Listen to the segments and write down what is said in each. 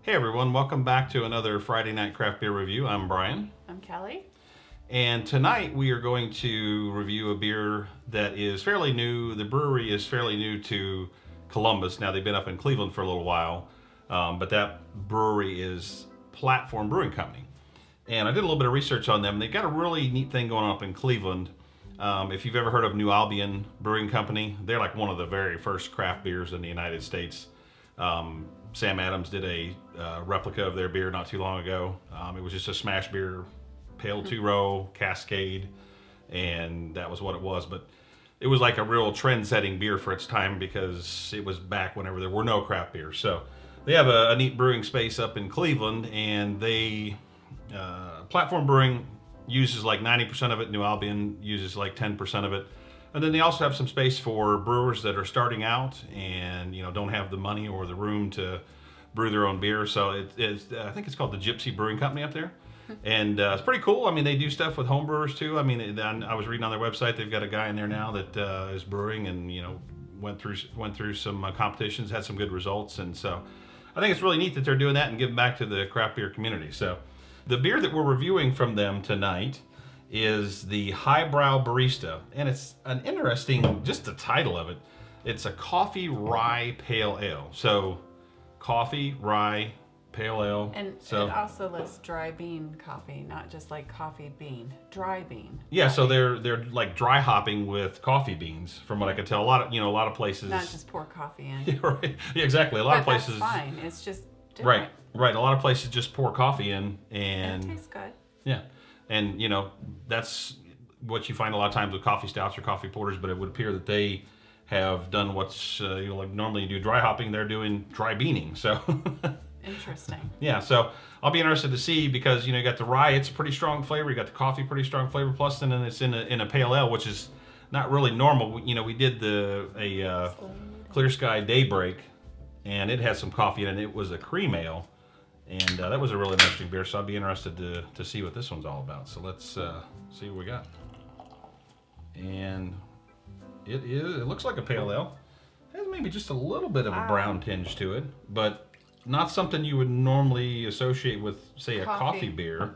Hey everyone, welcome back to another Friday Night Craft Beer Review. I'm Brian. I'm Kelly. And tonight we are going to review a beer that is fairly new. The brewery is fairly new to Columbus. Now they've been up in Cleveland for a little while, but that brewery is Platform Brewing Company. And I did a little bit of research on them. They've got a really neat thing going on up in Cleveland. If you've ever heard of New Albion Brewing Company, they're like one of the very first craft beers in the United States. Sam Adams did a replica of their beer not too long ago. It was just a smash beer, pale 2-row, Cascade, and that was what it was. But it was like a real trend-setting beer for its time because it was back whenever there were no craft beers. So they have a neat brewing space up in Cleveland, and they Platform Brewing uses like 90% of it. New Albion uses like 10% of it. And then they also have some space for brewers that are starting out and don't have the money or the room to brew their own beer. So I think it's called the Gypsy Brewing Company up there, and it's pretty cool. I mean, they do stuff with home brewers too. I mean, I was reading on their website; they've got a guy in there now that is brewing and went through some competitions, had some good results, and so I think it's really neat that they're doing that and giving back to the craft beer community. So the beer that we're reviewing from them tonight is the Brow Barista, and it's an interesting, just the title of it. It's a Coffee Rye Pale Ale. So, Coffee Rye Pale Ale. And it also lists dry bean coffee, not just like coffee bean, dry bean. Yeah, so they're like dry hopping with coffee beans, from what I could tell. A lot of places. Not just pour coffee in. Yeah, right. Yeah, exactly. A lot of places. That's fine. It's just different. Right. A lot of places just pour coffee in, and it tastes good. Yeah. And, that's what you find a lot of times with coffee stouts or coffee porters, but it would appear that they have done what's, like normally you do dry hopping, they're doing dry beaning. So, interesting. Yeah, so I'll be interested to see because, you got the rye, it's a pretty strong flavor. You got the coffee, pretty strong flavor. Plus, then it's in a pale ale, which is not really normal. We did a Clear Sky Daybreak, and it had some coffee in it. It was a cream ale. And that was a really interesting beer, so I'd be interested to see what this one's all about. So let's see what we got. And it looks like a pale ale. It has maybe just a little bit of a brown tinge to it, but not something you would normally associate with, say, a coffee beer.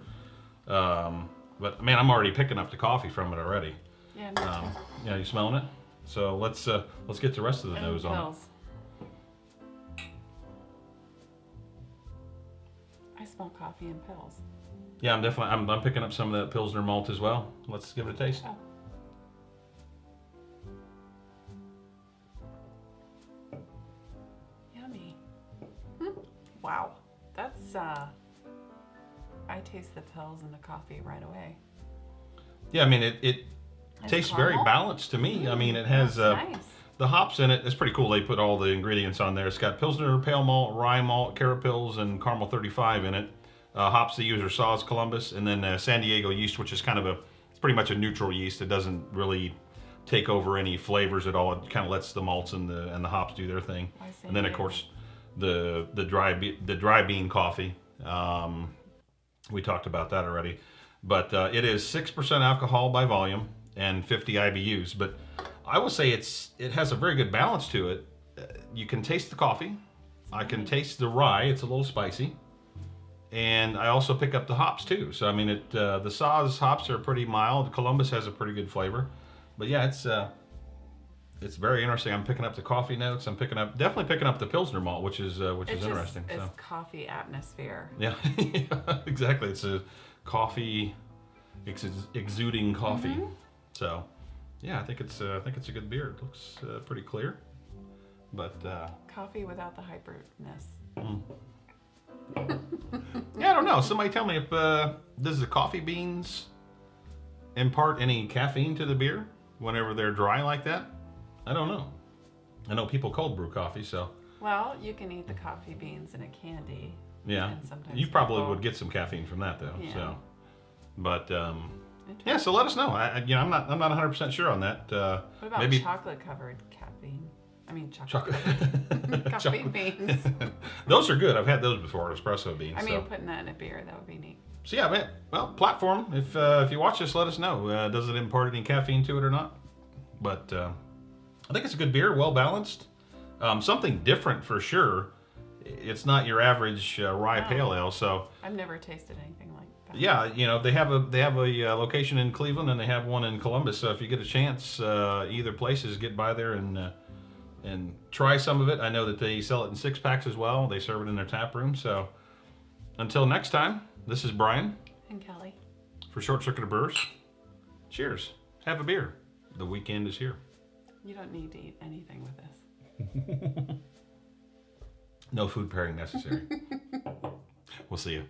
But man, I'm already picking up the coffee from it already. Yeah, me too. Yeah, you smelling it? So let's get the rest of the nose on it. I smell coffee and pills. Yeah, I'm picking up some of that pilsner malt as well. Let's give it a taste. Oh. Yummy. Wow. That's I taste the pills and the coffee right away. Yeah, I mean it tastes very balanced to me. I mean, it has nice. The hops in it. It's pretty cool. They put all the ingredients on there. It's got Pilsner, Pale Malt, Rye Malt, Carrot Pills, and Caramel 35 in it. Hops they use are Saw's Columbus, and then San Diego yeast, which is it's pretty much a neutral yeast. It doesn't really take over any flavors at all. It kind of lets the malts and the hops do their thing. And then of course the dry bean coffee. We talked about that already, but it is 6% alcohol by volume and 50 IBUs. But I will say it has a very good balance to it. You can taste the coffee. I can taste the rye. It's a little spicy. And I also pick up the hops too. So I mean, the Saw's hops are pretty mild. Columbus has a pretty good flavor. But yeah, it's very interesting. I'm picking up the coffee notes. I'm definitely picking up the Pilsner malt, which is interesting. It's coffee atmosphere. Yeah, exactly. It's a coffee, exuding coffee. Mm-hmm. So yeah, I think it's a good beer. It looks pretty clear, but coffee without the hyperness. Yeah, I don't know. Somebody tell me if does the coffee beans impart any caffeine to the beer whenever they're dry like that? I don't know. I know people cold brew coffee, so. Well, you can eat the coffee beans in a candy. Yeah, and sometimes you probably would get some caffeine from that though. Yeah. So, but yeah. So let us know. I'm not 100% sure on that. What about maybe chocolate covered caffeine? I mean chocolate. Coffee beans. Those are good. I've had those before, espresso beans. I mean, putting that in a beer, that would be neat. So yeah, man. Well, Platform. If you watch this, let us know. Does it impart any caffeine to it or not? But I think it's a good beer, well balanced. Something different for sure it's not your average rye No. pale ale. So I've never tasted anything like that. yeah, you know, they have a location in Cleveland and they have one in Columbus. So if you get a chance, either places, get by there and try some of it. I know that they sell it in 6-packs as well. They serve it in their tap room. So until next time, this is Brian And Kelly. for Short Circuit Brewers. Cheers. Have a beer. The weekend is here. You don't need to eat anything with this. No food pairing necessary. We'll see you.